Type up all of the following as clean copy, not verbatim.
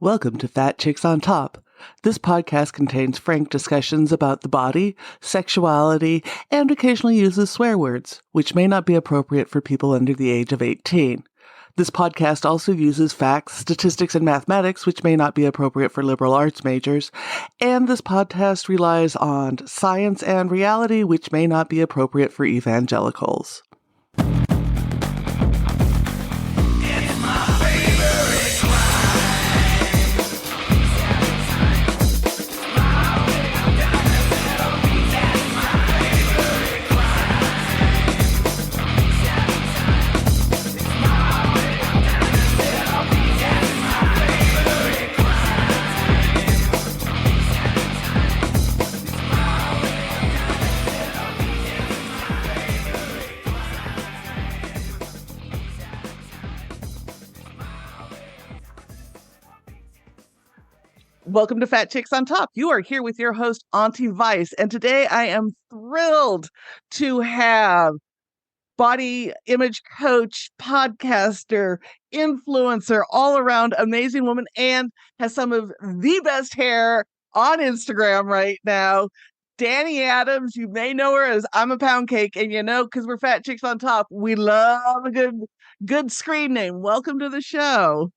Welcome to Fat Chicks on Top. This podcast contains frank discussions about the body, sexuality, and occasionally uses swear words, which may not be appropriate for people under the age of 18. This podcast also uses facts, statistics, and mathematics, which may not be appropriate for liberal arts majors. And this podcast relies on science and reality, which may not be appropriate for evangelicals. Welcome to Fat Chicks on Top. You are here with your host, Auntie Vice, and today I am thrilled to have body image coach, podcaster, influencer, all-around amazing woman, and has some of the best hair on Instagram right now. Danny Adams, you may know her as I'm a Pound Cake, and you know, because we're Fat Chicks on Top, we love a good screen name. Welcome to the show.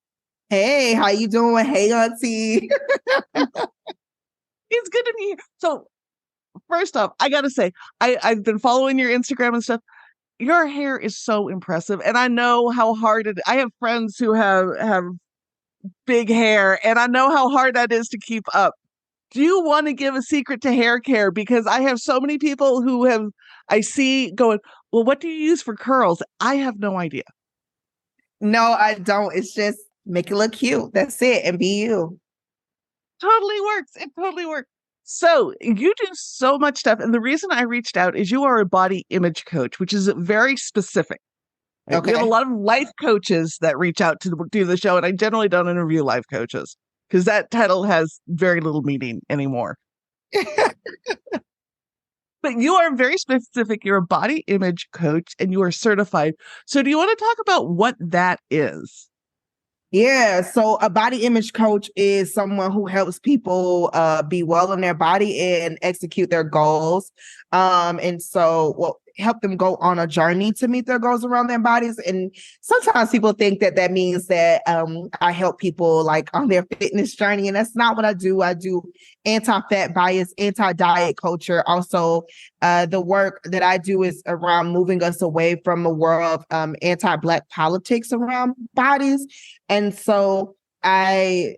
Hey, how you doing? Hey, Auntie. It's good to be here. So, first off, I gotta say, I've been following your Instagram and stuff. Your hair is so impressive, and I know how hard it. I have friends who have big hair, and I know how hard that is to keep up. Do you want to give a secret to hair care? Because I have so many people who I see going, well, what do you use for curls? I have no idea. No, I don't. It's just make it look cute. That's it. And be you. Totally works. It totally works. So you do so much stuff. And the reason I reached out is you are a body image coach, which is very specific. Right? Okay. We have a lot of life coaches that reach out to do the show. And I generally don't interview life coaches because that title has very little meaning anymore. But you are very specific. You're a body image coach and you are certified. So do you want to talk about what that is? Yeah, so a body image coach is someone who helps people be well in their body and execute their goals. Help them go on a journey to meet their goals around their bodies. And sometimes people think that means that I help people like on their fitness journey. And that's not what I do. I do anti-fat bias, anti-diet culture. Also, the work that I do is around moving us away from a world of anti-Black politics around bodies. And so I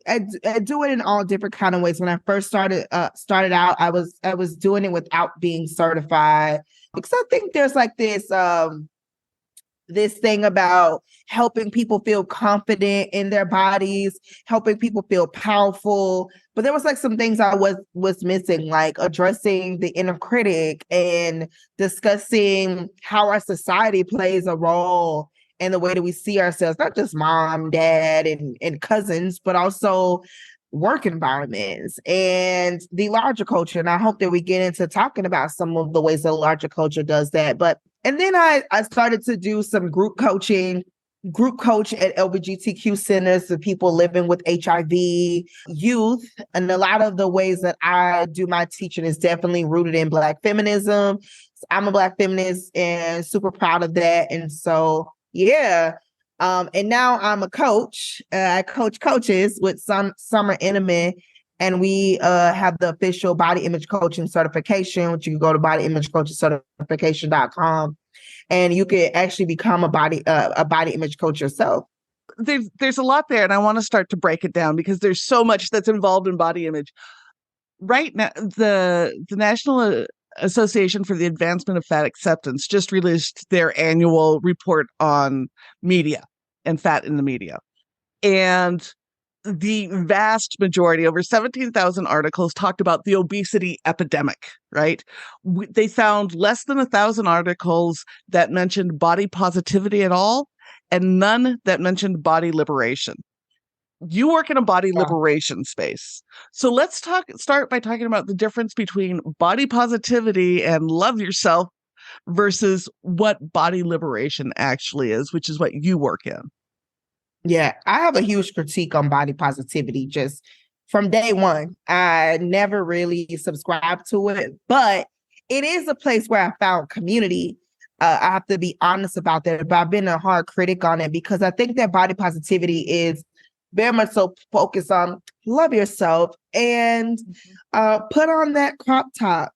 do it in all different kind of ways. When I first started out, I was doing it without being certified because I think there's like this thing about helping people feel confident in their bodies, helping people feel powerful. But there was like some things I was missing, like addressing the inner critic and discussing how our society plays a role in the way that we see ourselves, not just mom, dad, and cousins, but also work environments and the larger culture. And I hope that we get into talking about some of the ways that the larger culture does that. And then I started to do some group coach at LGBTQ centers for people living with HIV, youth. And a lot of the ways that I do my teaching is definitely rooted in Black feminism. I'm a Black feminist and super proud of that. And so, yeah. And now I'm a coach. I coach coaches with Summer Intimate, and we have the official body image coaching certification, which you can go to bodyimagecouchcertification.com, and you can actually become a body image coach yourself. There's a lot there, and I want to start to break it down because there's so much that's involved in body image. Right now, the National Association for the Advancement of Fat Acceptance just released their annual report on media and fat in the media. And the vast majority, over 17,000 articles, talked about the obesity epidemic, right? They found less than 1,000 articles that mentioned body positivity at all, and none that mentioned body liberation. You work in a body liberation space. So let's start by talking about the difference between body positivity and love yourself versus what body liberation actually is, which is what you work in. Yeah, I have a huge critique on body positivity just from day one. I never really subscribed to it, but it is a place where I found community. I have to be honest about that, but I've been a hard critic on it because I think that body positivity is very much so focused on love yourself and put on that crop top.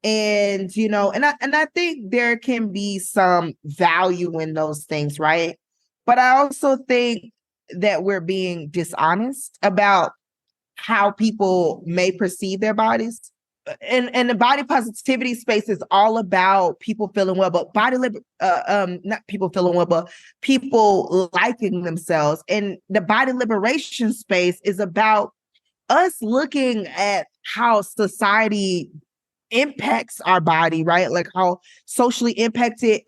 And and I think there can be some value in those things, right? But I also think that we're being dishonest about how people may perceive their bodies. And the body positivity space is all about people feeling well, but not people feeling well, but people liking themselves. And the body liberation space is about us looking at how society impacts our body, right? Like how socially impacted,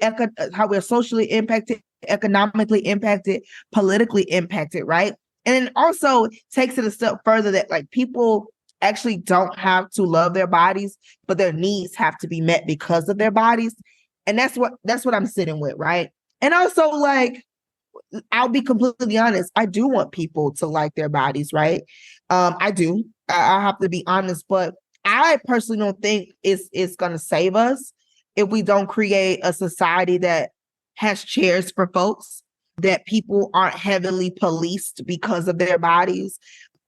how we're socially impacted, economically impacted, politically impacted, right? And then also takes it a step further that like people actually don't have to love their bodies, but their needs have to be met because of their bodies. And that's what I'm sitting with, right? And also like I'll be completely honest, I do want people to like their bodies, right? I do. I have to be honest, but I personally don't think it's going to save us if we don't create a society that has chairs for folks, that people aren't heavily policed because of their bodies,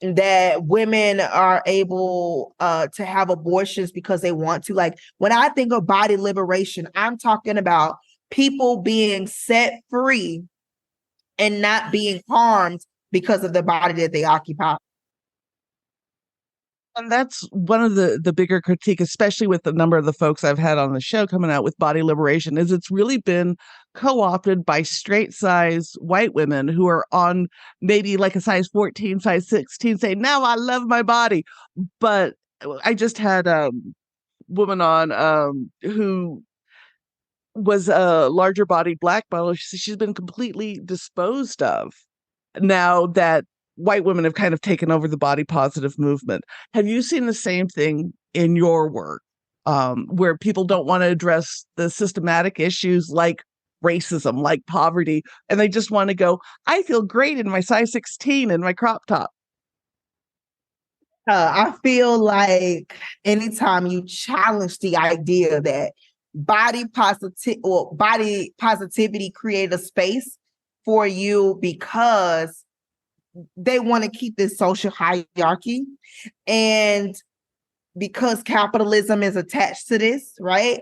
that women are able to have abortions because they want to. Like when I think of body liberation, I'm talking about people being set free and not being harmed because of the body that they occupy. And that's one of the bigger critique, especially with the number of the folks I've had on the show coming out with body liberation, is it's really been co-opted by straight size white women who are on maybe like a size 14, size 16, saying, now I love my body. But I just had a woman on who was a larger bodied black model. She's been completely disposed of now that white women have kind of taken over the body positive movement. Have you seen the same thing in your work, where people don't want to address the systematic issues like racism, like poverty, and they just want to go, I feel great in my size 16 and my crop top? I feel like anytime you challenge the idea that body positivity create a space for you because they want to keep this social hierarchy and because capitalism is attached to this, right?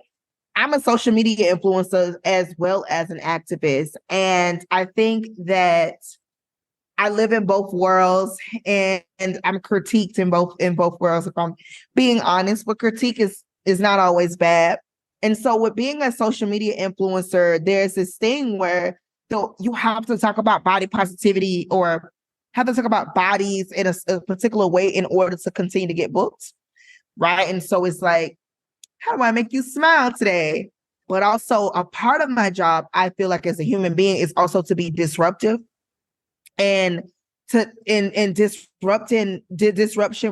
I'm a social media influencer as well as an activist. And I think that I live in both worlds and I'm critiqued in both worlds, if I'm being honest, but critique is not always bad. And so with being a social media influencer, there's this thing where you have to talk about body positivity or have to talk about bodies in a particular way in order to continue to get booked, right? And so it's like, how do I make you smile today? But also a part of my job, I feel like as a human being, is also to be disruptive and disruption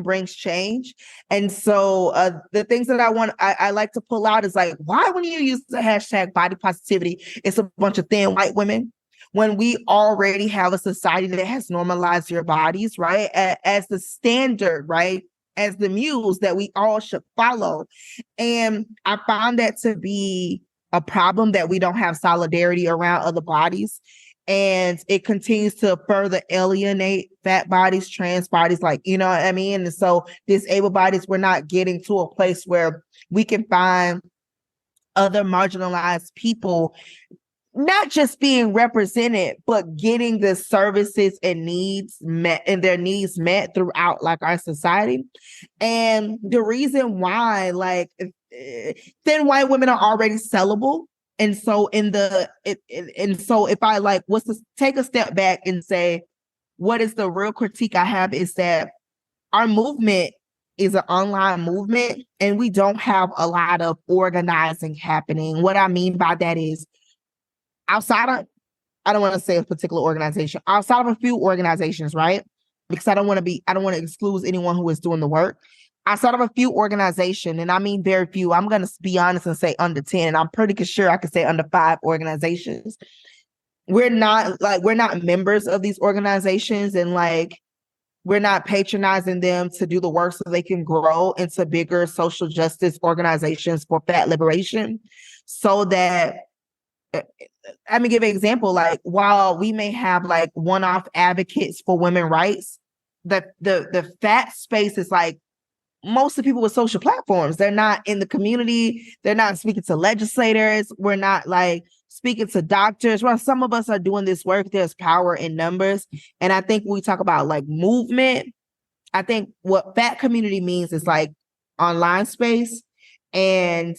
brings change. And so the things that I like to pull out is like, why when you use the hashtag body positivity, it's a bunch of thin white women when we already have a society that has normalized your bodies, right? As the standard, right? As the muse that we all should follow. And I found that to be a problem that we don't have solidarity around other bodies. And it continues to further alienate fat bodies, trans bodies, like, you know what I mean? And so disabled bodies, we're not getting to a place where we can find other marginalized people not just being represented, but getting the services and needs met and their needs met throughout like our society. And the reason why like thin white women are already sellable. And so so if I like was to take a step back and say, what is the real critique I have is that our movement is an online movement and we don't have a lot of organizing happening. What I mean by that is outside of, I don't want to say a particular organization, outside of a few organizations, right? Because I don't want to exclude anyone who is doing the work. Outside of a few organizations, and I mean very few, I'm going to be honest and say under 10, and I'm pretty sure I could say under 5 organizations. we're not members of these organizations, and like we're not patronizing them to do the work so they can grow into bigger social justice organizations for fat liberation. So that, let me give an example. Like, while we may have like one-off advocates for women's rights, the fat space is like most of the people with social platforms. They're not in the community. They're not speaking to legislators. We're not like speaking to doctors. Well, some of us are doing this work. There's power in numbers. And I think when we talk about like movement, I think what fat community means is like online space, and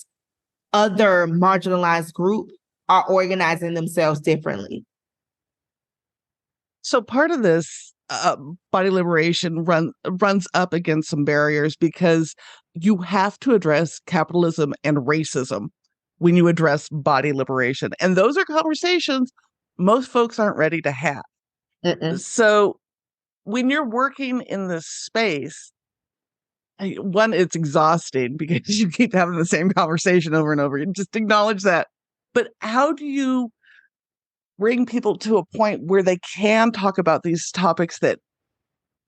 other marginalized group are organizing themselves differently. So part of this body liberation runs up against some barriers, because you have to address capitalism and racism when you address body liberation. And those are conversations most folks aren't ready to have. Mm-mm. So when you're working in this space, one, it's exhausting because you keep having the same conversation over and over. You just acknowledge that. But how do you bring people to a point where they can talk about these topics that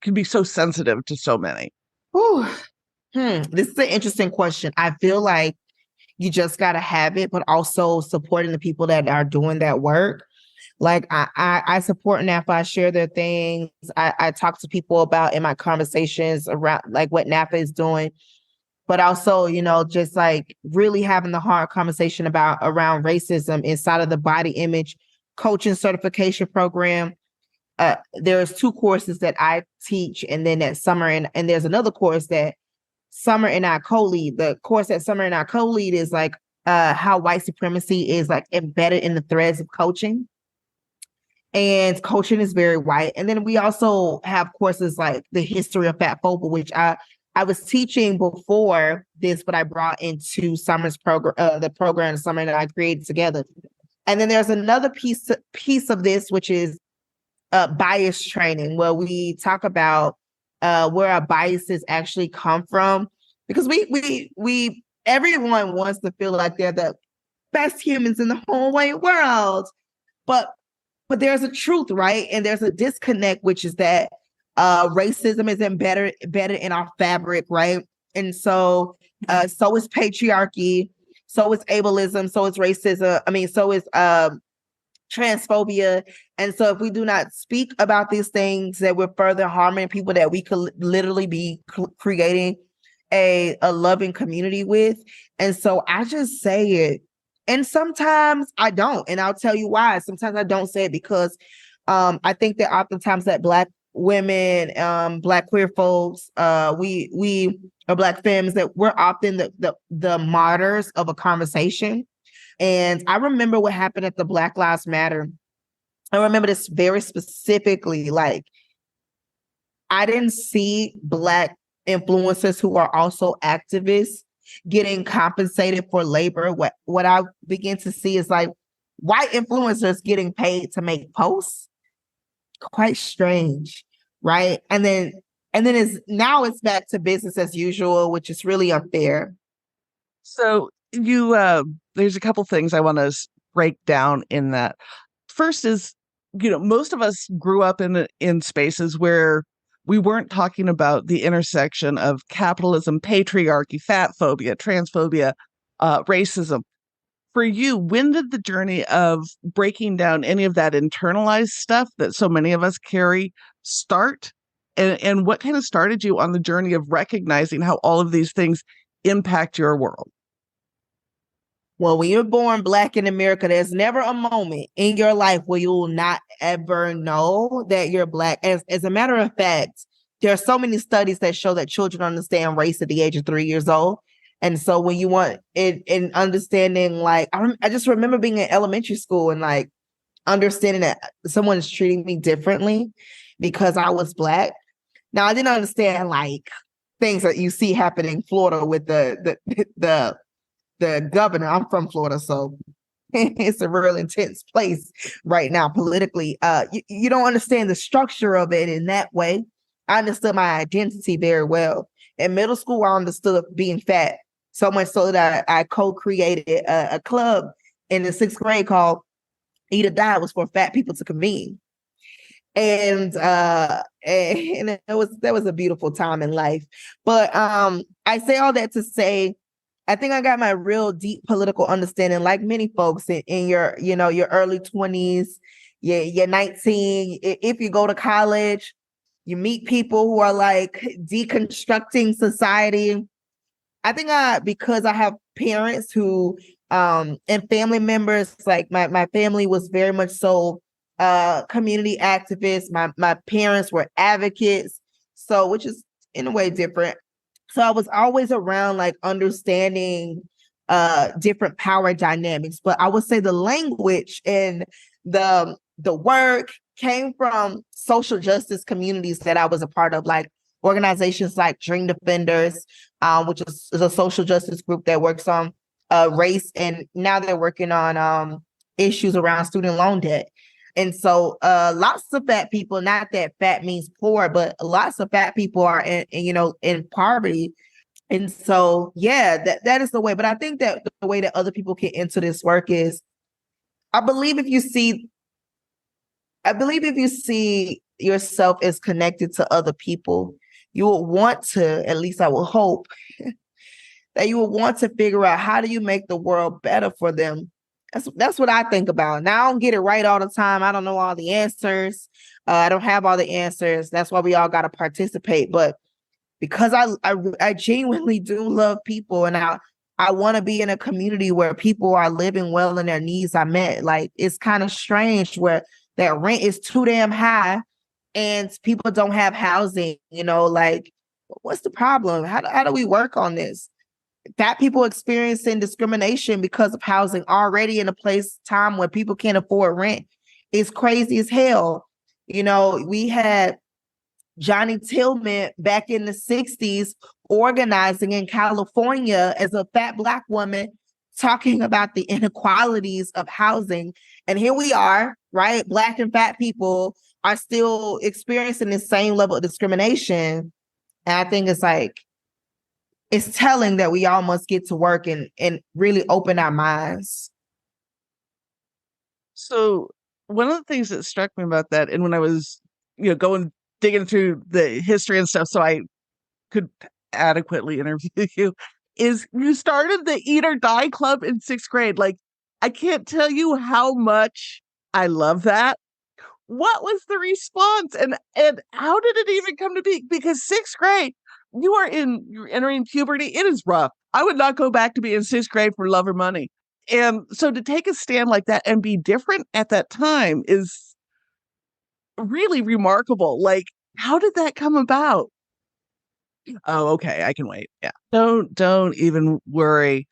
can be so sensitive to so many? Whew. This is an interesting question. I feel like you just got to have it, but also supporting the people that are doing that work. Like I support NAPA. I share their things. I talk to people about in my conversations around like what NAPA is doing, but also, you know, just like really having the hard conversation about around racism inside of the body image coaching certification program. There's 2 courses that I teach, and then that Summer and there's another course that Summer and I co-lead. The course that Summer and I co-lead is like how white supremacy is like embedded in the threads of coaching. And coaching is very white. And then we also have courses like the history of fat phobia, which I was teaching before this, but I brought into Summer's program, the program Summer and I created together. And then there's another piece of this, which is bias training, where we talk about where our biases actually come from, because we everyone wants to feel like they're the best humans in the whole wide world, but there's a truth, right? And there's a disconnect, which is that racism is embedded in our fabric, right? And so so is patriarchy, so is ableism, so is racism. I mean, so is transphobia. And so if we do not speak about these things, that we're further harming people that we could literally be creating a loving community with. And so I just say it. And sometimes I don't. And I'll tell you why. Sometimes I don't say it because I think that oftentimes that Black women, Black queer folks, we are Black femmes, that we're often the martyrs of a conversation. And I remember what happened at the Black Lives Matter. I remember this very specifically. Like, I didn't see Black influencers who are also activists getting compensated for labor. What I begin to see is like white influencers getting paid to make posts. Quite strange, right? And then it's back to business as usual, which is really unfair. So there's a couple things I want to break down in that. First is, most of us grew up in spaces where we weren't talking about the intersection of capitalism, patriarchy, fat phobia, transphobia, racism. For you, when did the journey of breaking down any of that internalized stuff that so many of us carry start? And what kind of started you on the journey of recognizing how all of these things impact your world? Well, when you're born Black in America, there's never a moment in your life where you will not ever know that you're Black. As a matter of fact, there are so many studies that show that children understand race at the age of 3 years old. And so when you want it in understanding, like, I just remember being in elementary school and like understanding that someone is treating me differently because I was Black. Now, I didn't understand like things that you see happening in Florida with the governor. I'm from Florida, so it's a real intense place right now politically. You don't understand the structure of it in that way. I understood my identity very well. In middle school, I understood being fat, so much so that I co-created a club in the 6th grade called Eat or Die was for fat people to convene. And that was a beautiful time in life. But I say all that to say, I think I got my real deep political understanding, like many folks in your, you know, your early 20s, you're 19. If you go to college, you meet people who are like deconstructing society. I think because I have parents who and family members, like my family was very much so community activists. My parents were advocates, so which is in a way different. So I was always around like understanding different power dynamics, but I would say the language and the work came from social justice communities that I was a part of, like organizations like Dream Defenders, which is a social justice group that works on race, and now they're working on issues around student loan debt. And so lots of fat people, not that fat means poor, but lots of fat people are in poverty. And so, yeah, that is the way. But I think that the way that other people get into this work is, I believe if you see yourself as connected to other people, you will want to, at least I will hope, that you will want to figure out how do you make the world better for them. That's what I think about. Now, I don't get it right all the time. I don't know all the answers. I don't have all the answers. That's why we all got to participate. But because I genuinely do love people, and I want to be in a community where people are living well and their needs are met. Like, it's kind of strange where that rent is too damn high and people don't have housing, like, what's the problem? How do we work on this? Fat people experiencing discrimination because of housing already in a time where people can't afford rent is crazy as hell. We had Johnny Tillman back in the 60s organizing in California as a fat Black woman, talking about the inequalities of housing. And here we are, right? Black and fat people are still experiencing the same level of discrimination. And I think it's telling that we all must get to work and really open our minds. So one of the things that struck me about that, and when I was, digging through the history and stuff so I could adequately interview you, is you started the Eat or Die Club in 6th grade. Like, I can't tell you how much I love that. What was the response, and how did it even come to be? Because 6th grade, you're entering puberty. It is rough. I would not go back to be in 6th grade for love or money. And so to take a stand like that and be different at that time is really remarkable. Like, how did that come about? Oh, okay, I can wait. Yeah. Don't even worry.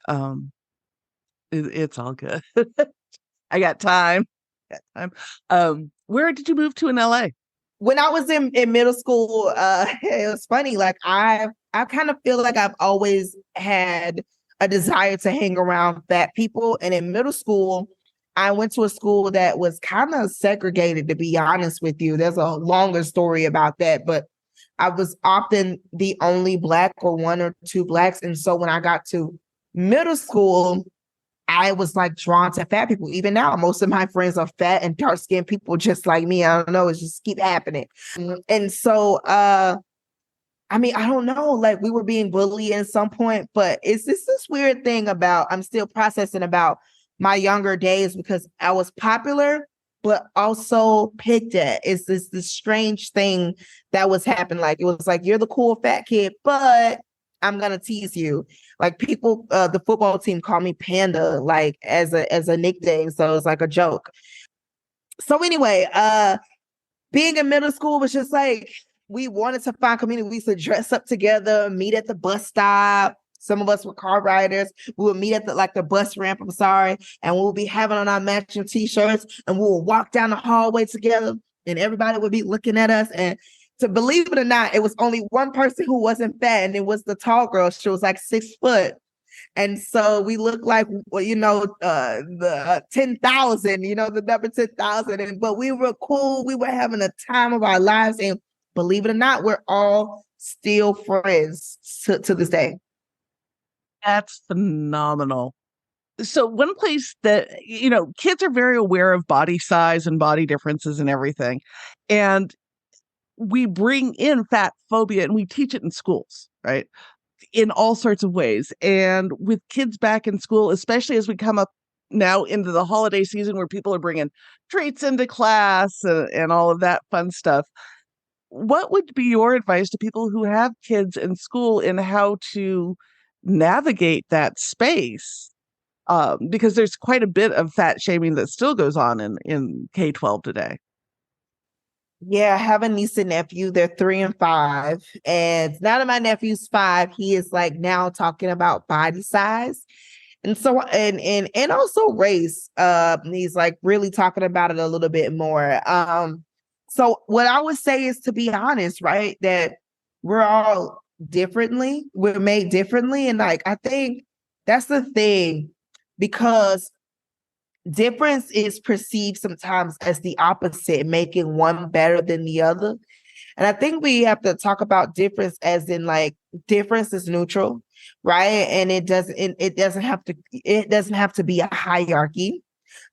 It's all good. I got time. Where did you move to in LA? When I was in middle school, it was funny. Like, I kind of feel like I've always had a desire to hang around fat people. And in middle school, I went to a school that was kind of segregated, to be honest with you. There's a longer story about that, but I was often the only Black or one or two Blacks. And so when I got to middle school, I was like drawn to fat people. Even now, most of my friends are fat and dark-skinned people just like me. I don't know, it's just keep happening. And so I don't know, like, we were being bullied at some point, but it's this weird thing about, I'm still processing about my younger days, because I was popular, but also picked at. It's this strange thing that was happening. Like, it was like, you're the cool fat kid, but I'm gonna tease you. Like, people, the football team called me Panda, like, as a nickname, so it's like a joke. So anyway, being in middle school was just like, we wanted to find community. We used to dress up together, meet at the bus stop. Some of us were car riders. We would meet at the bus ramp, and we'll be having on our matching t-shirts, and we'll walk down the hallway together, and everybody would be looking at us. And to believe it or not, it was only one person who wasn't fat, and it was the tall girl. She was like 6 foot. And so we looked like, the 10,000, the number 10,000. But we were cool. We were having a time of our lives. And believe it or not, we're all still friends to this day. That's phenomenal. So one place that, kids are very aware of body size and body differences and everything. And we bring in fat phobia and we teach it in schools, right? In all sorts of ways. And with kids back in school, especially as we come up now into the holiday season where people are bringing treats into class and all of that fun stuff, what would be your advice to people who have kids in school in how to navigate that space? Because there's quite a bit of fat shaming that still goes on in K-12 today. Yeah, I have a niece and nephew. They're 3 and 5. And now that my nephew's 5, he is like now talking about body size. And so and also race. He's like really talking about it a little bit more. So what I would say is to be honest, right? That we're all we're made differently. And like I think that's the thing, because difference is perceived sometimes as the opposite, making one better than the other. And I think we have to talk about difference as in like difference is neutral, right? And it doesn't have to be a hierarchy.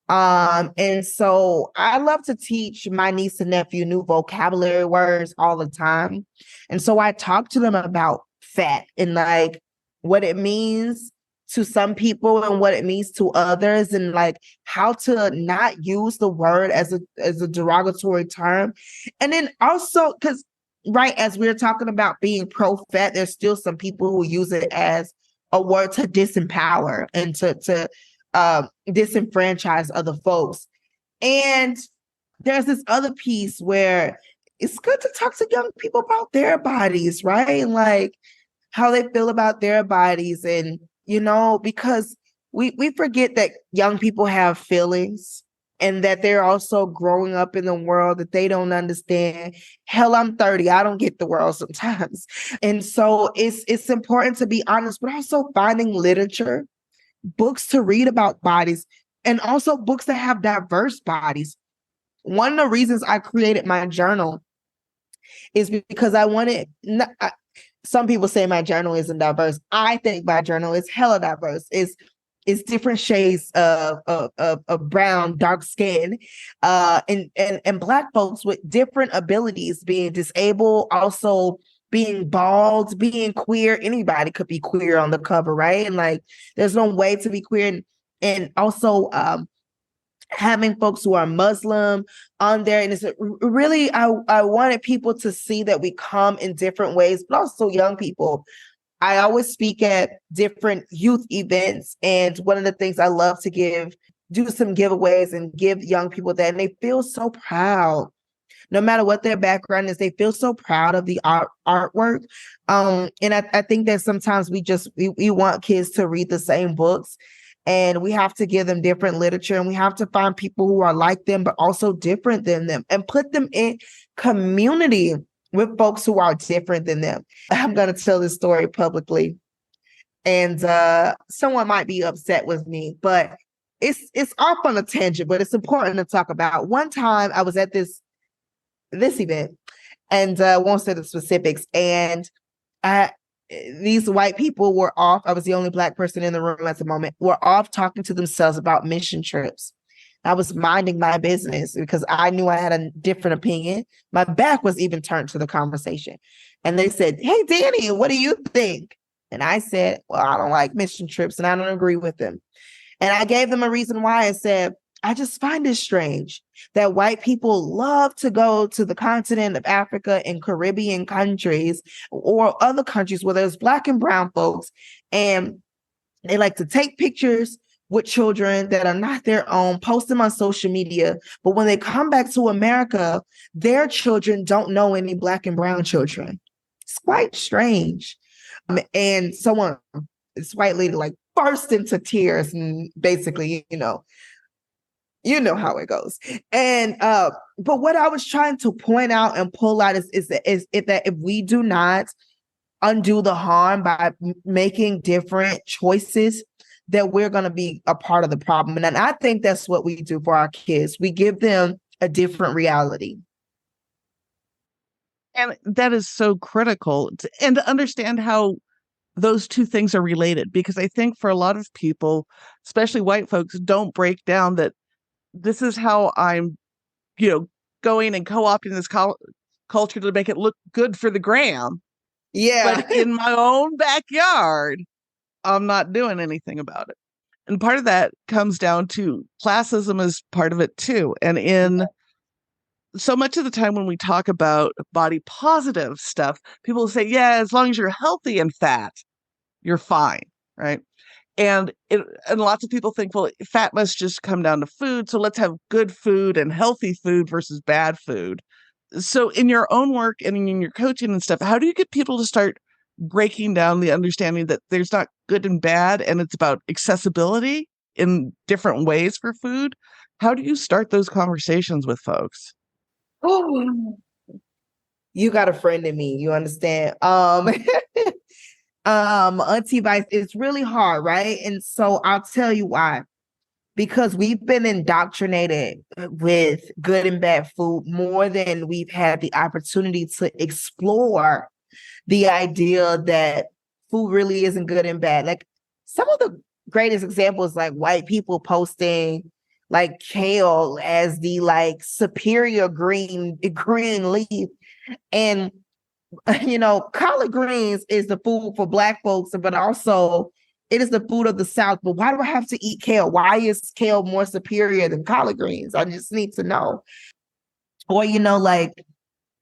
And so I love to teach my niece and nephew new vocabulary words all the time. And so I talk to them about fat and like what it means to some people and what it means to others, and like how to not use the word as a derogatory term. And then also, because right as we're talking about being pro-fat, there's still some people who use it as a word to disempower and to disenfranchise other folks. And there's this other piece where it's good to talk to young people about their bodies, right? And like how they feel about their bodies. And, because we forget that young people have feelings and that they're also growing up in the world that they don't understand. Hell, I'm 30. I don't get the world sometimes. And so it's important to be honest, but also finding literature, books to read about bodies, and also books that have diverse bodies. One of the reasons I created my journal is because I wanted, some people say my journal isn't diverse. I think my journal is hella diverse. It's different shades of brown, dark skin, and Black folks with different abilities, being disabled, also being bald, being queer. Anybody could be queer on the cover, right? And like, there's no way to be queer. And also having folks who are Muslim on there. And it's really, I wanted people to see that we come in different ways, but also young people. I always speak at different youth events. And one of the things I love to do some giveaways and give young people that, and they feel so proud. No matter what their background is, they feel so proud of the artwork. And I think that sometimes we want kids to read the same books, and we have to give them different literature, and we have to find people who are like them, but also different than them, and put them in community with folks who are different than them. I'm going to tell this story publicly, and someone might be upset with me, but it's off on a tangent, but it's important to talk about. One time I was at this event, and won't say the specifics, and these white people were off. I was the only Black person in the room at the moment, were off talking to themselves about mission trips. I was minding my business because I knew I had a different opinion. My back was even turned to the conversation. And they said, "Hey, Danny, what do you think?" And I said, "Well, I don't like mission trips and I don't agree with them." And I gave them a reason why. I said, "I just find it strange that white people love to go to the continent of Africa and Caribbean countries or other countries where there's Black and brown folks, and they like to take pictures with children that are not their own, post them on social media. But when they come back to America, their children don't know any Black and brown children." It's quite strange. And this white lady like burst into tears and basically, you know how it goes. And but what I was trying to point out and pull out is that if we do not undo the harm by making different choices, that we're going to be a part of the problem. And I think that's what we do for our kids. We give them a different reality. And that is so critical and to understand how those two things are related, because I think for a lot of people, especially white folks, don't break down that this is how I'm, going and co-opting this culture to make it look good for the gram. Yeah. But in my own backyard, I'm not doing anything about it. And part of that comes down to classism is part of it too. And in so much of the time when we talk about body positive stuff, people say, yeah, as long as you're healthy and fat, you're fine, right? And lots of people think, well, fat must just come down to food. So let's have good food and healthy food versus bad food. So in your own work and in your coaching and stuff, how do you get people to start breaking down the understanding that there's not good and bad, and it's about accessibility in different ways for food? How do you start those conversations with folks? Oh, you got a friend in me, you understand? Auntie Vice, it's really hard, right? And so I'll tell you why. Because we've been indoctrinated with good and bad food more than we've had the opportunity to explore the idea that food really isn't good and bad. Like some of the greatest examples, like white people posting like kale as the like superior green leaf. And collard greens is the food for Black folks, but also it is the food of the South. But why do I have to eat kale? Why is kale more superior than collard greens? I just need to know. Or, like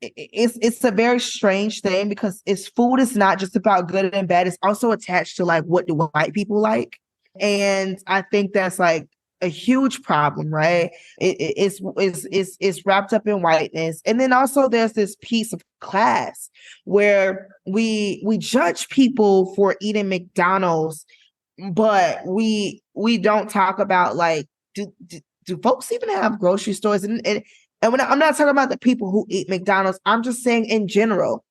it's a very strange thing, because food is not just about good and bad. It's also attached to like, what do white people like? And I think that's like a huge problem, right? It's wrapped up in whiteness. And then also there's this piece of class where we judge people for eating McDonald's, but we don't talk about like, do folks even have grocery stores? And I'm not talking about the people who eat McDonald's. I'm just saying in general.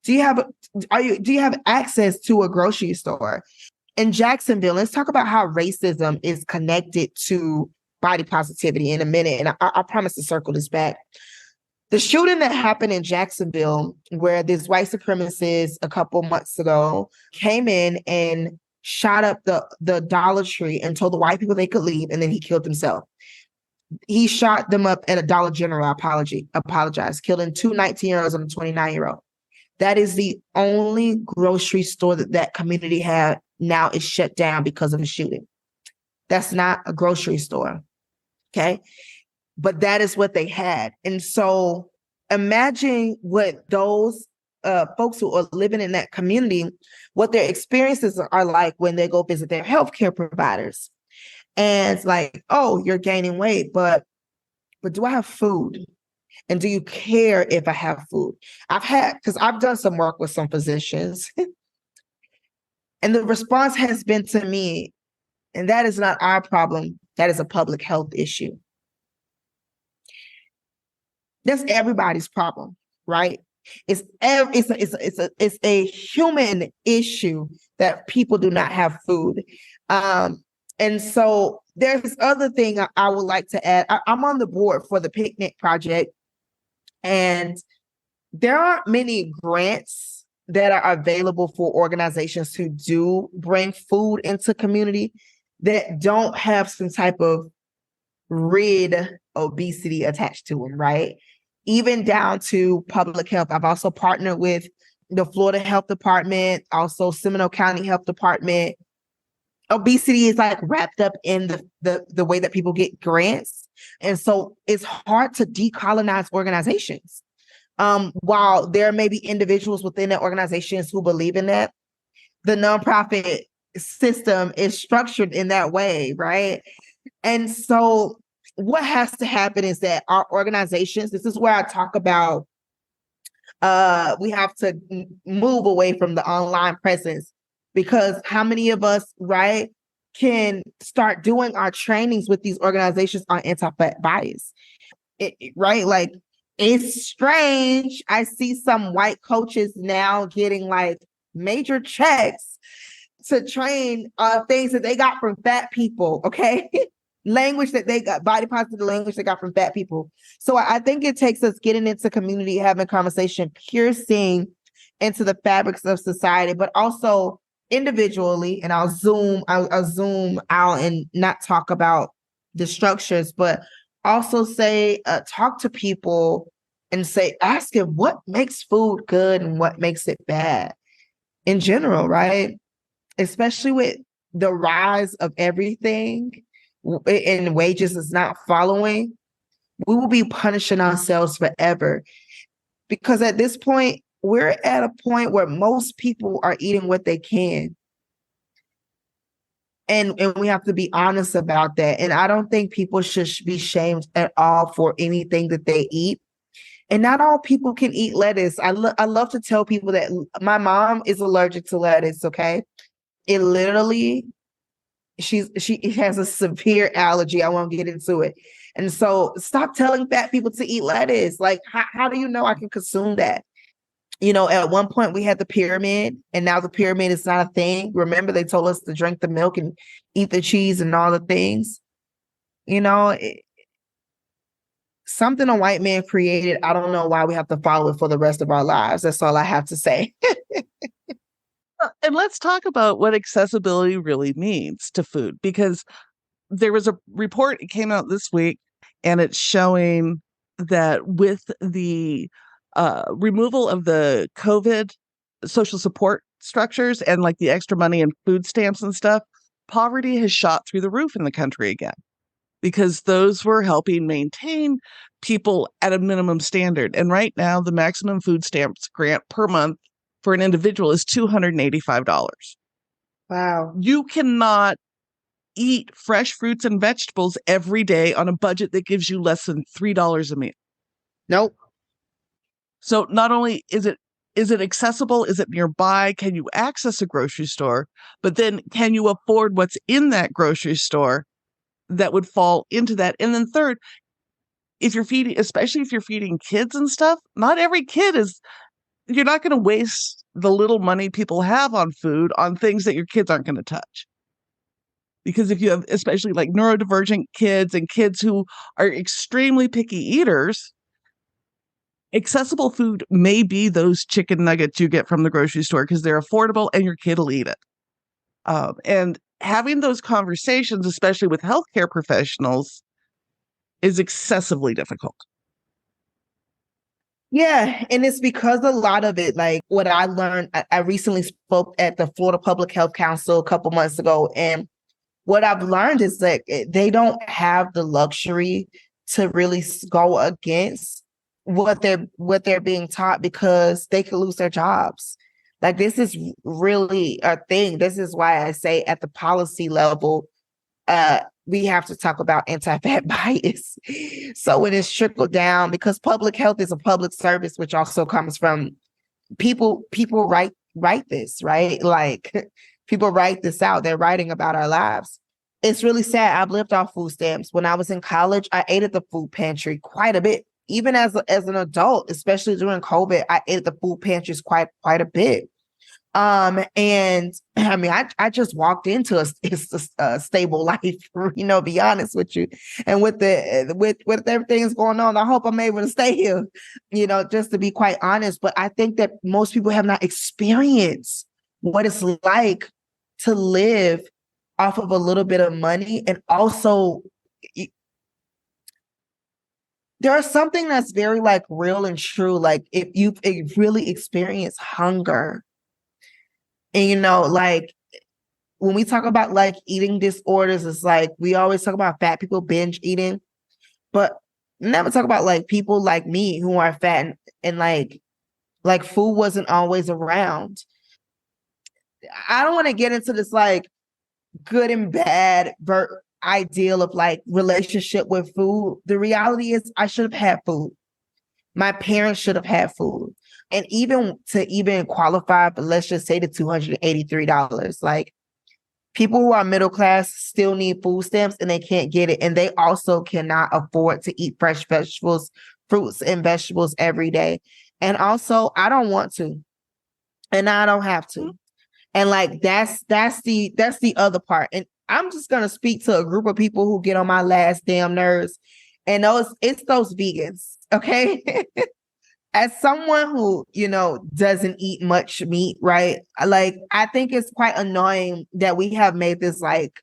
Do you have access to a grocery store? In Jacksonville, let's talk about how racism is connected to body positivity in a minute. And I promise to circle this back. The shooting that happened in Jacksonville, where this white supremacist a couple months ago came in and shot up the Dollar Tree and told the white people they could leave, and then he killed himself. He shot them up at a Dollar General, apologized, killing two 19-year-olds and a 29-year-old. That is the only grocery store that community had. Now is shut down because of the shooting. That's not a grocery store. Okay. But that is what they had. And so imagine what those folks who are living in that community, what their experiences are like when they go visit their healthcare providers. And it's like, oh, you're gaining weight, but do I have food? And do you care if I have food? Because I've done some work with some physicians. And the response has been to me, and that is not our problem. That is a public health issue. That's everybody's problem, right? It's a human issue that people do not have food. And so there's this other thing I would like to add. I'm on the board for the Picnic Project, and there aren't many grants that are available for organizations who do bring food into community that don't have some type of rid obesity attached to them, right? Even down to public health. I've also partnered with the Florida Health Department, also Seminole County Health Department. Obesity is like wrapped up in the way that people get grants. And so it's hard to decolonize organizations. While there may be individuals within the organizations who believe in that, the nonprofit system is structured in that way, right? And so what has to happen is that our organizations, this is where I talk about, we have to move away from the online presence, because how many of us, right, can start doing our trainings with these organizations on anti-fat bias, right? Like, it's strange. I see some white coaches now getting like major checks to train things that they got from fat people, okay? Language that they got, body positive language they got from fat people. So I think it takes us getting into community, having conversation, piercing into the fabrics of society, but also individually, and I'll zoom out and not talk about the structures, but also say, talk to people and say, ask them what makes food good and what makes it bad in general, right? Especially with the rise of everything and wages is not following, we will be punishing ourselves forever. Because at this point, we're at a point where most people are eating what they can. And we have to be honest about that. And I don't think people should be shamed at all for anything that they eat. And not all people can eat lettuce. I love to tell people that my mom is allergic to lettuce, okay? It literally, she has a severe allergy. I won't get into it. And so stop telling fat people to eat lettuce. Like, how do you know I can consume that? You know, at one point we had the pyramid, and now the pyramid is not a thing. Remember, they told us to drink the milk and eat the cheese and all the things. You know, something a white man created. I don't know why we have to follow it for the rest of our lives. That's all I have to say. And let's talk about what accessibility really means to food, because there was a report, it came out this week, and it's showing that with the removal of the COVID social support structures and like the extra money and food stamps and stuff, poverty has shot through the roof in the country again, because those were helping maintain people at a minimum standard. And right now, the maximum food stamps grant per month for an individual is $285. Wow. You cannot eat fresh fruits and vegetables every day on a budget that gives you less than $3 a meal. Nope. So not only is it accessible, is it nearby, can you access a grocery store, but then can you afford what's in that grocery store that would fall into that? And then third, if you're feeding, especially if you're feeding kids and stuff, not every kid is, you're not going to waste the little money people have on food on things that your kids aren't going to touch. Because if you have especially like neurodivergent kids and kids who are extremely picky eaters, accessible food may be those chicken nuggets you get from the grocery store because they're affordable and your kid will eat it. And having those conversations, especially with healthcare professionals, is excessively difficult. Yeah, and it's because a lot of it, like what I learned, I recently spoke at the Florida Public Health Council a couple months ago, and what I've learned is that they don't have the luxury to really go against what they're being taught, because they could lose their jobs. Like, this is really a thing. This is why I say at the policy level, we have to talk about anti-fat bias. So when it's trickled down, because public health is a public service, which also comes from people write this, right? Like, people write this out. They're writing about our lives. It's really sad. I've lived off food stamps. When I was in college, I ate at the food pantry quite a bit. Even as an adult, especially during COVID, I ate at the food pantries quite a bit. And I mean, I just walked into a stable life, be honest with you. And with everything that's going on, I hope I'm able to stay here, just to be quite honest. But I think that most people have not experienced what it's like to live off of a little bit of money. And also, there's something that's very like real and true. Like, if you've really experienced hunger, and like when we talk about like eating disorders, it's like we always talk about fat people binge eating, but never talk about like people like me who are fat and like food wasn't always around. I don't want to get into this like good and bad ideal of like relationship with food. The reality is I should have had food. My parents should have had food. And even qualify, but let's just say the $283, like people who are middle class still need food stamps and they can't get it. And they also cannot afford to eat fresh vegetables, fruits and vegetables every day. And also, I don't want to, and I don't have to. And like, that's the other part. And I'm just going to speak to a group of people who get on my last damn nerves. And it's those vegans. Okay. as someone who, doesn't eat much meat, right? Like, I think it's quite annoying that we have made this like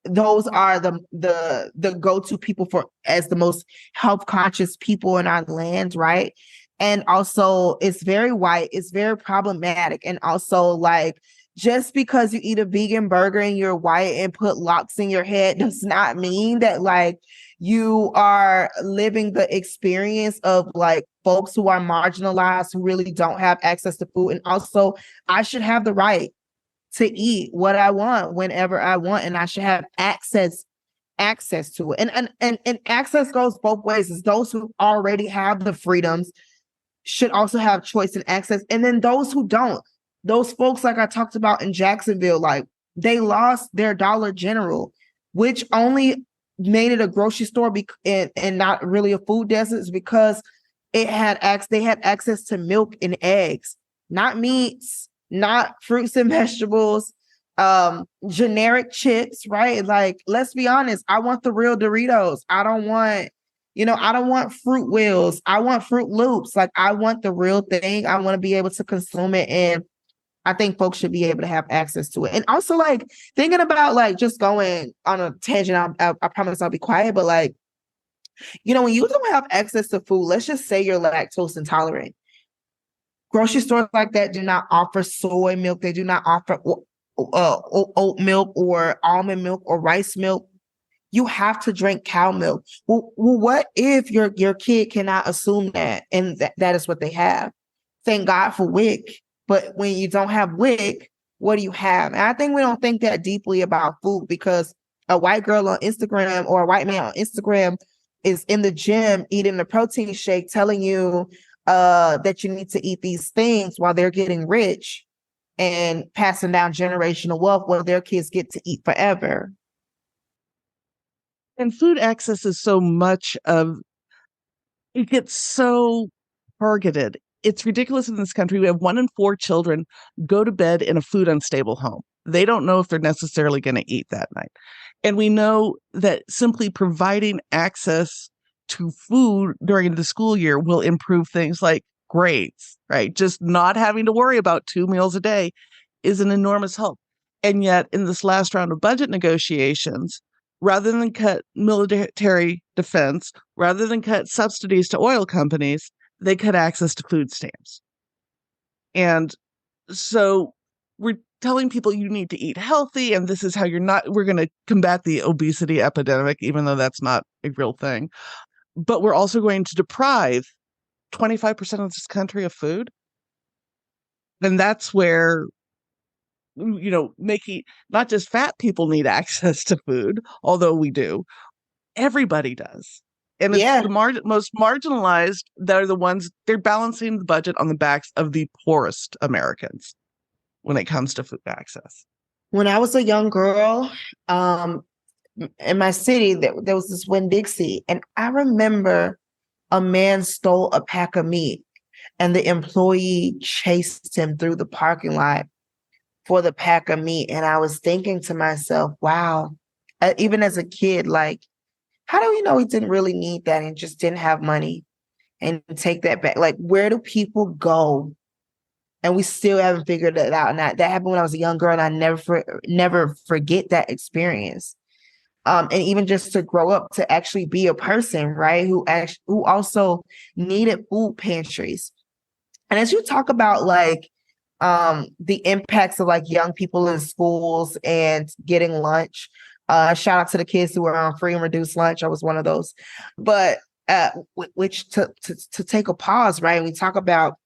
those are the go-to people for as the most health conscious people in our land, right? And also it's very white, it's very problematic. And also, like, just because you eat a vegan burger and you're white and put locks in your head does not mean that like you are living the experience of like folks who are marginalized, who really don't have access to food. And also, I should have the right to eat what I want whenever I want, and I should have access to it. And access goes both ways. Is those who already have the freedoms should also have choice and access, and then those who don't, those folks like I talked about in Jacksonville, like they lost their Dollar General, which only made it a grocery store and not really a food desert, because they had access to milk and eggs, not meats, not fruits and vegetables, generic chips, right? Like, let's be honest, I want the real Doritos. I don't want Fruit Wheels. I want Fruit Loops. Like, I want the real thing. I want to be able to consume it. And I think folks should be able to have access to it. And also, like, thinking about, like, just going on a tangent, I promise I'll be quiet, but like, when you don't have access to food, let's just say you're lactose intolerant. Grocery stores like that do not offer soy milk. They do not offer oat milk or almond milk or rice milk. You have to drink cow milk. Well, what if your kid cannot assume that, and that is what they have? Thank God for WIC. But when you don't have WIC, what do you have? And I think we don't think that deeply about food, because a white girl on Instagram or a white man on Instagram is in the gym eating a protein shake, telling you that you need to eat these things while they're getting rich and passing down generational wealth while their kids get to eat forever. And food access is so much of it gets so targeted. It's ridiculous in this country. We have 1 in 4 children go to bed in a food unstable home. They don't know if they're necessarily going to eat that night. And we know that simply providing access to food during the school year will improve things like grades, right? Just not having to worry about 2 meals a day is an enormous help. And yet, in this last round of budget negotiations, rather than cut military defense, rather than cut subsidies to oil companies, they cut access to food stamps. And so we're telling people you need to eat healthy, and this is how we're going to combat the obesity epidemic, even though that's not a real thing. But we're also going to deprive 25% of this country of food. And that's where, making not just fat people need access to food, although we do, everybody does. And it's the most marginalized that are the ones, they're balancing the budget on the backs of the poorest Americans when it comes to food access. When I was a young girl, in my city, there was this Winn-Dixie, and I remember a man stole a pack of meat, and the employee chased him through the parking lot for the pack of meat. And I was thinking to myself, wow, even as a kid, like, how do we know he didn't really need that and just didn't have money and take that back? Like, where do people go? And we still haven't figured it out. And that happened when I was a young girl, and I never forget that experience. And even just to grow up to actually be a person, right, who also needed food pantries. And as you talk about like the impacts of like young people in schools and getting lunch, shout out to the kids who were on free and reduced lunch. I was one of those. But which to take a pause, right? We talk about,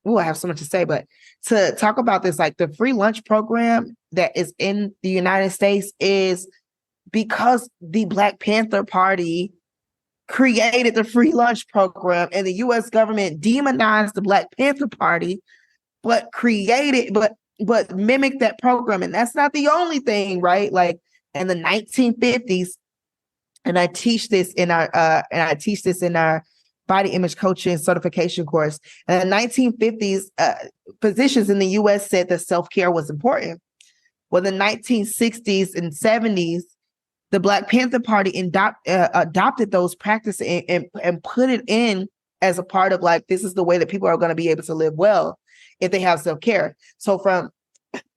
I have so much to say, but to talk about this, like the free lunch program that is in the United States is because the Black Panther Party created the free lunch program, and the US government demonized the Black Panther Party, but mimicked that program. And that's not the only thing, right? Like in the 1950s, and I teach this in our body image coaching certification course. In the 1950s, physicians in the US said that self-care was important. Well, in the 1960s and 70s, the Black Panther Party adopted those practices and put it in as a part of like, this is the way that people are going to be able to live well if they have self-care. So from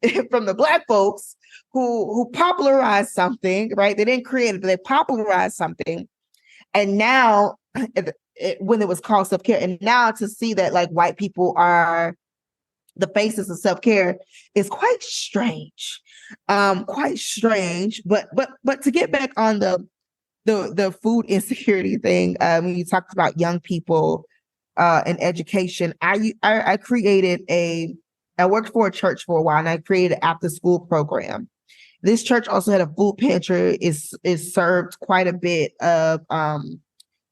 the Black folks who popularized something, right? They didn't create it, but they popularized something. And now when it was called self-care, and now to see that like white people are the faces of self-care is quite strange. But to get back on the food insecurity thing, when you talked about young people and education, I created I worked for a church for a while, and I created an after school program. This church also had a food pantry. Is served quite a bit of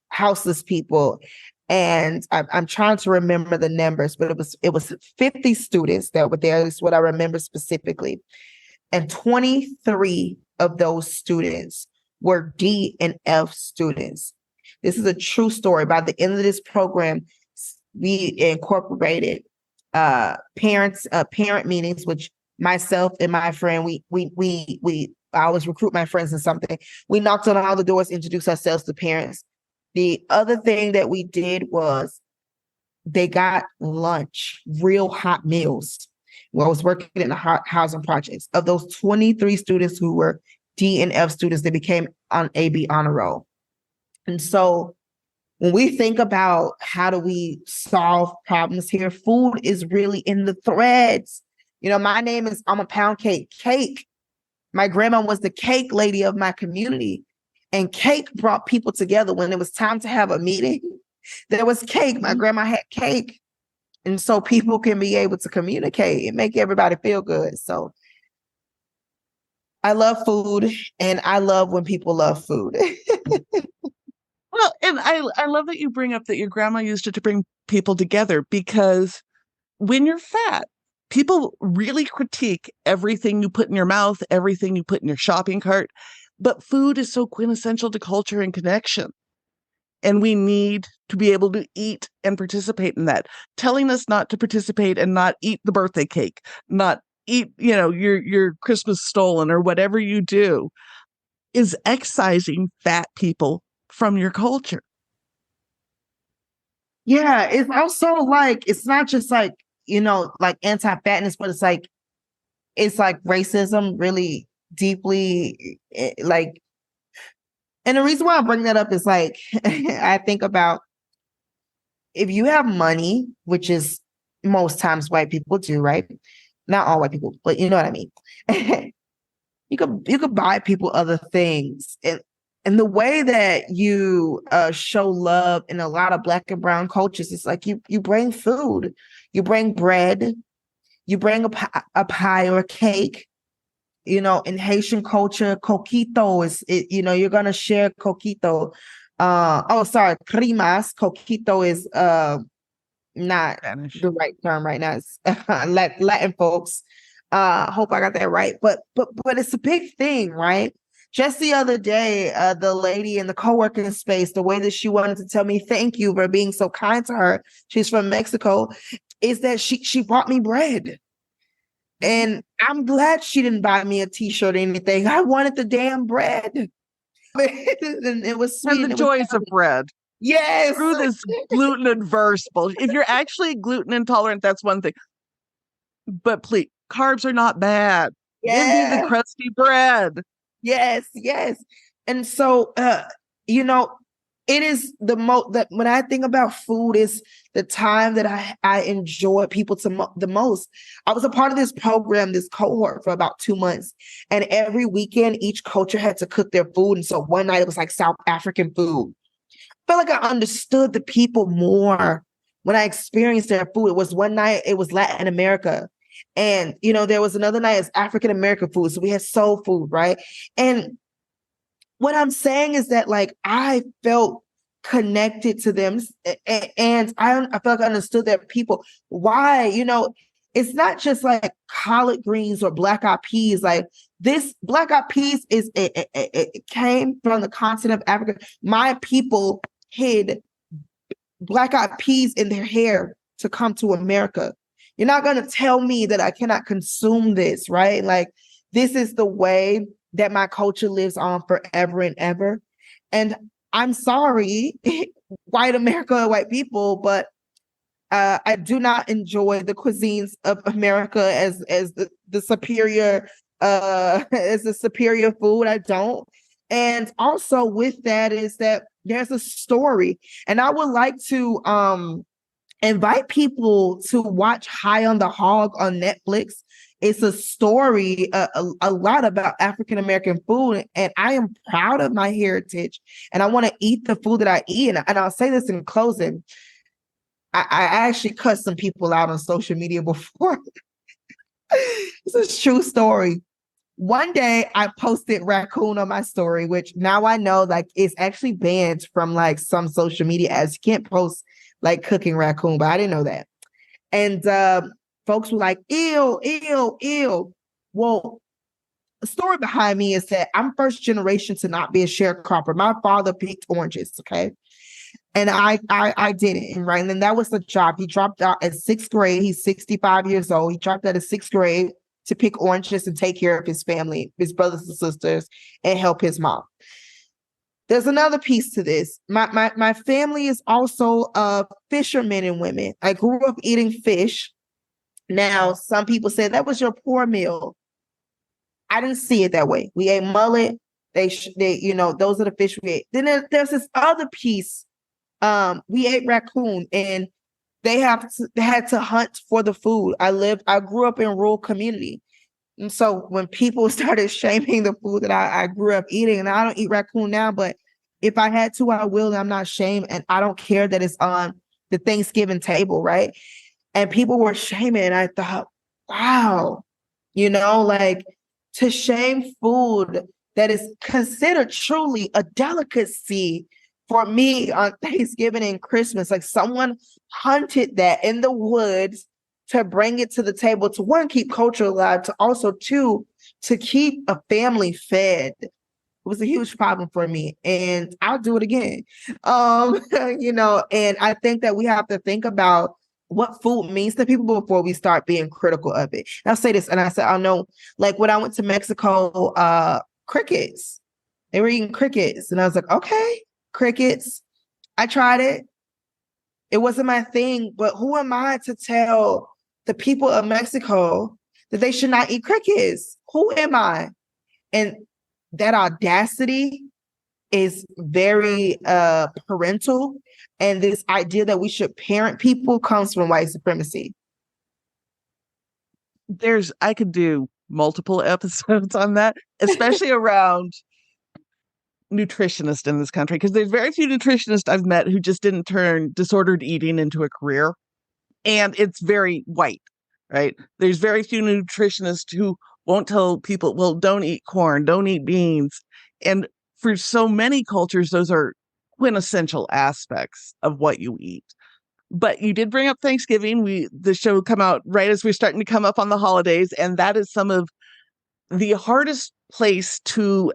houseless people. And I'm trying to remember the numbers, but it was 50 students that were there. Is what I remember specifically. And 23 of those students were D and F students. This is a true story. By the end of this program, we incorporated parent meetings, which myself and my friend, I always recruit my friends in something. We knocked on all the doors, introduced ourselves to parents. The other thing that we did was they got lunch, real hot meals. Well, I was working in the housing projects. Of those 23 students who were D and F students, they became on AB honor roll. And so when we think about how do we solve problems here, food is really in the threads. You know, I'm a pound cake. My grandma was the cake lady of my community. And cake brought people together. When it was time to have a meeting, there was cake. My grandma had cake. And so people can be able to communicate and make everybody feel good. So I love food, and I love when people love food. Well, and I love that you bring up that your grandma used it to bring people together, because when you're fat, people really critique everything you put in your mouth, everything you put in your shopping cart. But food is so quintessential to culture and connection. And we need to be able to eat and participate in that. Telling us not to participate and not eat the birthday cake, not eat, your Christmas stolen or whatever you do, is excising fat people from your culture. Yeah, it's also like, it's not just like, like anti-fatness, but it's like racism really deeply, like, and the reason why I bring that up is like, I think about if you have money, which is most times white people do, right? Not all white people, but you know what I mean. You could buy people other things. And the way that you show love in a lot of Black and brown cultures is like you bring food, you bring bread, you bring a pie or a cake. In Haitian culture, coquito you're gonna share coquito. Cremas. Coquito is not Spanish. the right term right now. It's Latin folks. Hope I got that right. But it's a big thing, right? Just the other day, the lady in the co-working space, the way that she wanted to tell me thank you for being so kind to her, she's from Mexico, is that she bought me bread. And I'm glad she didn't buy me a t-shirt or anything. I wanted the damn bread. And it was sweet. And the joys of bread. Yes. Through this gluten adverse bullshit. If you're actually gluten intolerant, that's one thing. But please, carbs are not bad. Give me the crusty bread. Yes. And so, it is the most that when I think about food is the time that I enjoy people the most. I was a part of this program, this cohort for about 2 months. And every weekend, each culture had to cook their food. And so one night it was like South African food. I felt like I understood the people more when I experienced their food. It was one night, it was Latin America. And, there was another night, it's African American food. So we had soul food, right? And what I'm saying is that, like, I felt connected to them, and I felt like I understood their people. Why? It's not just like collard greens or black eyed peas. Like, this black eyed peas it came from the continent of Africa. My people hid black eyed peas in their hair to come to America. You're not going to tell me that I cannot consume this, right? Like, this is the way that my culture lives on forever and ever. And I'm sorry, white America and white people, but I do not enjoy the cuisines of America as the superior as the superior food. I don't. And also with that is that there's a story, and I would like to invite people to watch High on the Hog on Netflix. It's a story, a lot about African American food, and I am proud of my heritage, and I want to eat the food that I eat. And I'll say this in closing. I actually cut some people out on social media before. It's a true story. One day I posted raccoon on my story, which now I know like it's actually banned from like some social media as you can't post like cooking raccoon, but I didn't know that. And folks were like, ew, ew, ew. Well, the story behind me is that I'm first generation to not be a sharecropper. My father picked oranges, okay? And I didn't, right? And then that was the job. He dropped out at 6th grade. He's 65 years old. He dropped out of 6th grade to pick oranges and take care of his family, his brothers and sisters, and help his mom. There's another piece to this. My family is also fishermen and women. I grew up eating fish. Now, some people say that was your poor meal. I didn't see it that way. We ate mullet. They those are the fish we ate. Then there's this other piece. We ate raccoon, and they had to hunt for the food. I grew up in a rural community. And so when people started shaming the food that I grew up eating, and I don't eat raccoon now, but if I had to, I will, and I'm not ashamed, and I don't care that it's on the Thanksgiving table, right? And people were shaming, and I thought, wow, like to shame food that is considered truly a delicacy for me on Thanksgiving and Christmas, like someone hunted that in the woods to bring it to the table, to one, keep culture alive, to also two, to keep a family fed. It was a huge problem for me, and I'll do it again. And I think that we have to think about what food means to people before we start being critical of it. And I'll say this, and I said, I know, like when I went to Mexico, crickets, they were eating crickets, and I was like, okay, crickets. I tried it. It wasn't my thing, but who am I to tell the people of Mexico that they should not eat crickets? Who am I? And that audacity is very parental. And this idea that we should parent people comes from white supremacy. I could do multiple episodes on that, especially around nutritionists in this country, because there's very few nutritionists I've met who just didn't turn disordered eating into a career. And it's very white, right? There's very few nutritionists who won't tell people, well, don't eat corn, don't eat beans. And for so many cultures, those are quintessential aspects of what you eat. But you did bring up Thanksgiving. The show come out right as we're starting to come up on the holidays, and that is some of the hardest place to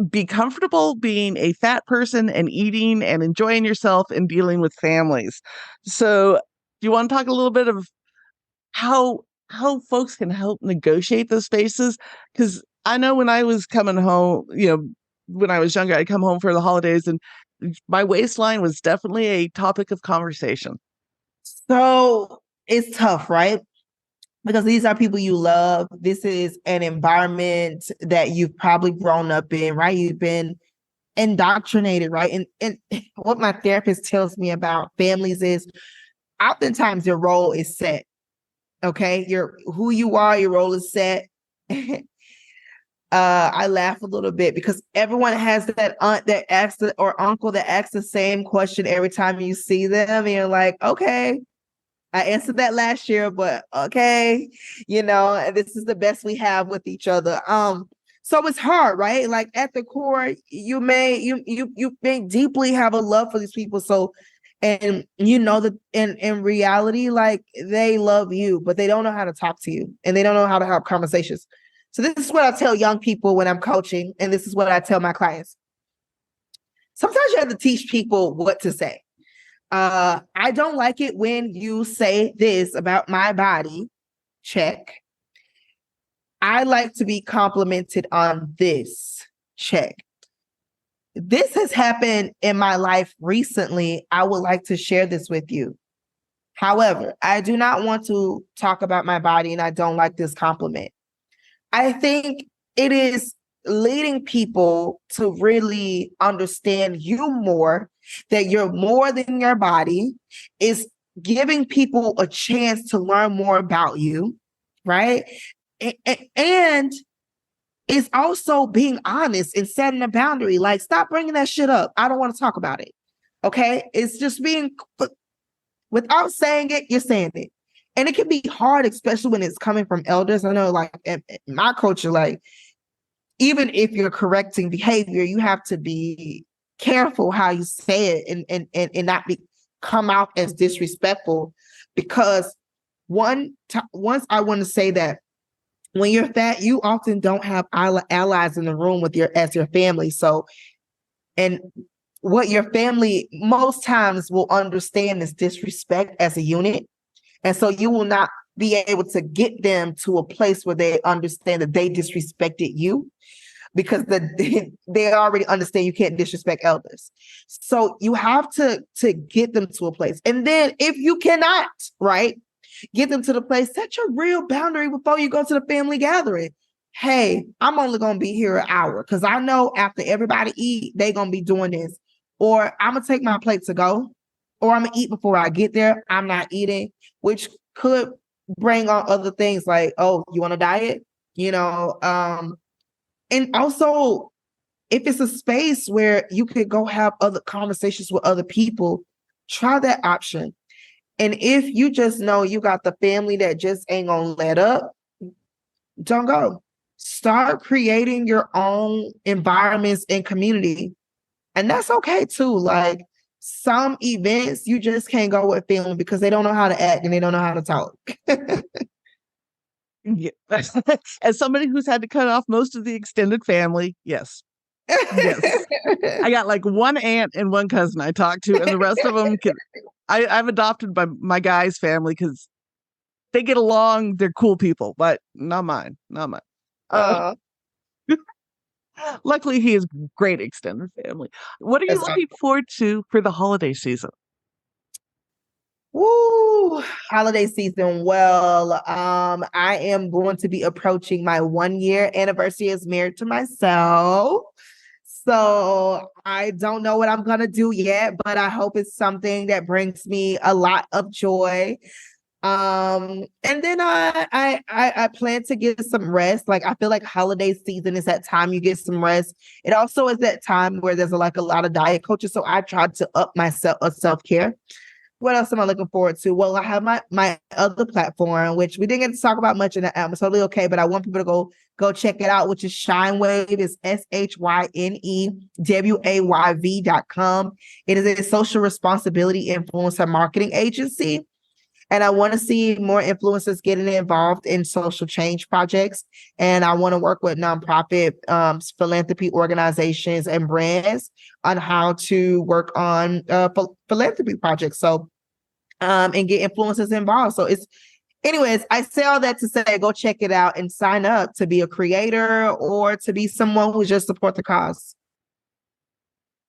be comfortable being a fat person and eating and enjoying yourself and dealing with families. So do you want to talk a little bit of how folks can help negotiate those spaces? Because I know when I was coming home, when I was younger, I'd come home for the holidays, and my waistline was definitely a topic of conversation. So it's tough, right? Because these are people you love. This is an environment that you've probably grown up in, right? You've been indoctrinated, right? And what my therapist tells me about families is oftentimes your role is set. Okay, who you are, your role is set. I laugh a little bit because everyone has that aunt that asks or uncle that asks the same question every time you see them, and you're like, okay, I answered that last year, but okay, this is the best we have with each other. So it's hard, right? Like at the core, you may deeply have a love for these people. So, and that in reality, like they love you, but they don't know how to talk to you, and they don't know how to have conversations. So this is what I tell young people when I'm coaching, and this is what I tell my clients. Sometimes you have to teach people what to say. I don't like it when you say this about my body. Check. I like to be complimented on this. Check. This has happened in my life recently. I would like to share this with you. However, I do not want to talk about my body, and I don't like this compliment. I think it is leading people to really understand you more, that you're more than your body, is giving people a chance to learn more about you, right? And it's also being honest and setting a boundary. Like, stop bringing that shit up. I don't want to talk about it. Okay? It's just being, without saying it, you're saying it. And it can be hard, especially when it's coming from elders. I know, like, in my culture, like, even if you're correcting behavior, you have to be careful how you say it and not come out as disrespectful. Because once I want to say that when you're fat, you often don't have allies in the room with your family. So, and what your family most times will understand is disrespect as a unit. And so you will not be able to get them to a place where they understand that they disrespected you, because they already understand you can't disrespect elders. So you have to get them to a place. And then if you cannot, right, get them to the place, set your real boundary before you go to the family gathering. Hey, I'm only going to be here an hour because I know after everybody eat, they're going to be doing this. Or I'm going to take my plate to go. Or I'm going to eat before I get there. I'm not eating, which could bring on other things like, oh, you want to diet? You know, and also, if it's a space where you could go have other conversations with other people, try that option. And if you just know you got the family that just ain't gonna let up, don't go. Start creating your own environments and community. And that's okay too. Like, some events you just can't go with family because they don't know how to act and they don't know how to talk. Yeah. As somebody who's had to cut off most of the extended family, yes. Yes. I got like one aunt and one cousin I talk to, and the rest of them I've adopted my guy's family because they get along. They're cool people, but not mine. Not mine. Luckily, he has great extended family. What are you looking forward to for the holiday season? Woo, holiday season. Well, I am going to be approaching my 1-year anniversary as married to myself. So I don't know what I'm going to do yet, but I hope it's something that brings me a lot of joy. And then I plan to get some rest. Like, I feel like holiday season is that time you get some rest. It also is that time where there's like a lot of diet culture. So I tried to up my self-care. What else am I looking forward to? Well, I have my other platform, which we didn't get to talk about much in the album. It's totally okay, but I want people to go check it out, which is Shinewave. It's SHYNEWAYV.com. It is a social responsibility influencer marketing agency. And I want to see more influencers getting involved in social change projects. And I want to work with nonprofit philanthropy organizations and brands on how to work on philanthropy projects. So, and get influencers involved. So anyways, I say all that to say, go check it out and sign up to be a creator or to be someone who just support the cause.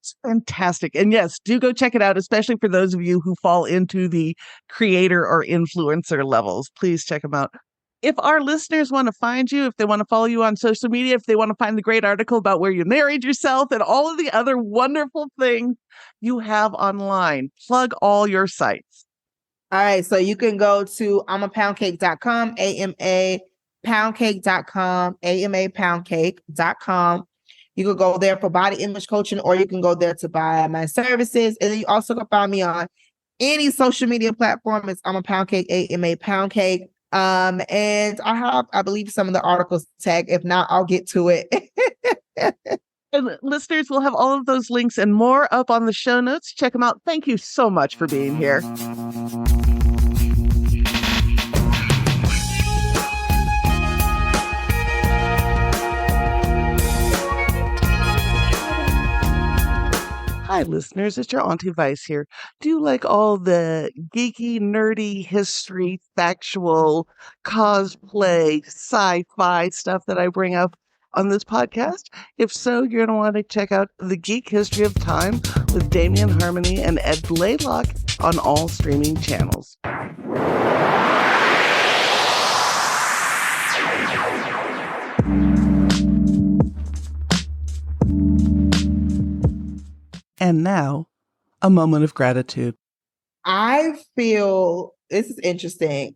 It's fantastic. And yes, do go check it out, especially for those of you who fall into the creator or influencer levels. Please check them out. If our listeners want to find you, if they want to follow you on social media, if they want to find the great article about where you married yourself and all of the other wonderful things you have online, plug all your sites. All right. So you can go to amapoundcake.com, amapoundcake.com, amapoundcake.com. You can go there for body image coaching, or you can go there to buy my services. And then you also can find me on any social media platform. It's I'm a pound cake, AMA pound cake. And I have, I believe, some of the articles tagged. If not, I'll get to it. And listeners, will have all of those links and more up on the show notes. Check them out. Thank you so much for being here. Hi, listeners. It's your Auntie Vice here. Do you like all the geeky, nerdy, history, factual, cosplay, sci-fi stuff that I bring up? on this podcast? If so, you're going to want to check out The Geek History of Time with Damian Harmony and Ed Blaylock on all streaming channels. And now, a moment of gratitude. I feel this is interesting.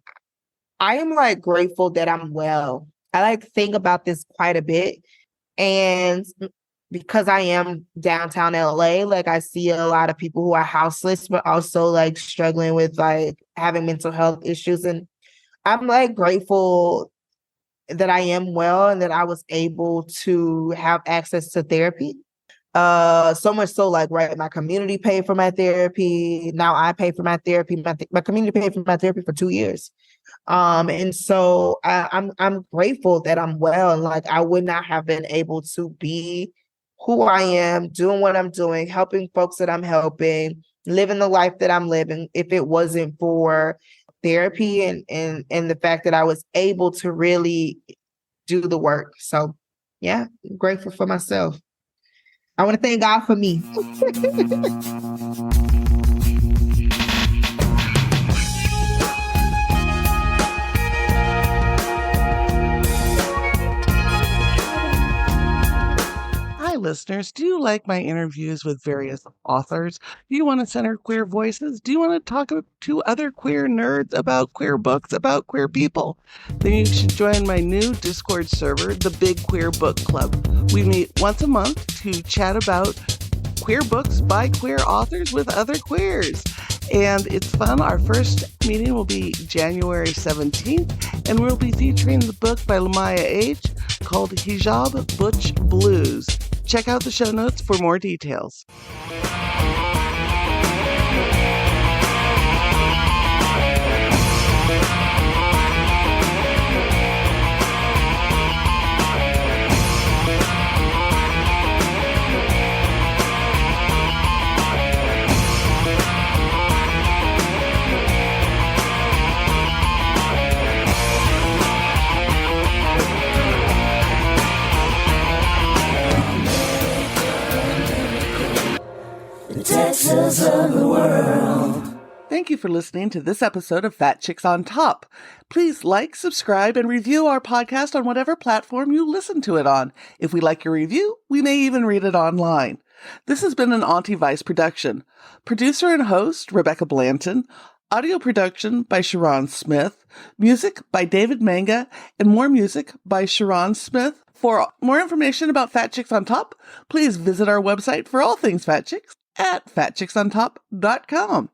I am like grateful that I'm well. I like think about this quite a bit. And because I am downtown LA, like I see a lot of people who are houseless, but also like struggling with like having mental health issues. And I'm like grateful that I am well and that I was able to have access to therapy. So much so, like, right, my community paid for my therapy. Now I pay for my therapy. My community paid for my therapy for 2 years. And so I'm grateful that I'm well, and like I would not have been able to be who I am, doing what I'm doing, helping folks that I'm helping, living the life that I'm living, if it wasn't for therapy and the fact that I was able to really do the work. So yeah, I'm grateful for myself. I want to thank God for me. Hi, listeners. Do you like my interviews with various authors? Do you want to center queer voices? Do you want to talk to other queer nerds about queer books, about queer people? Then you should join my new Discord server, the Big Queer Book Club. We meet once a month to chat about queer books by queer authors with other queers. And it's fun. Our first meeting will be January 17th, and we'll be featuring the book by Lamaya H. called Hijab Butch Blues. Check out the show notes for more details. Texas of the world. Thank you for listening to this episode of Fat Chicks on Top. Please like, subscribe, and review our podcast on whatever platform you listen to it on. If we like your review, we may even read it online. This has been an Auntie Vice production. Producer and host, Rebecca Blanton. Audio production by Sharon Smith. Music by David Manga. And more music by Sharon Smith. For more information about Fat Chicks on Top, please visit our website for all things Fat Chicks at fatchicksontop.com.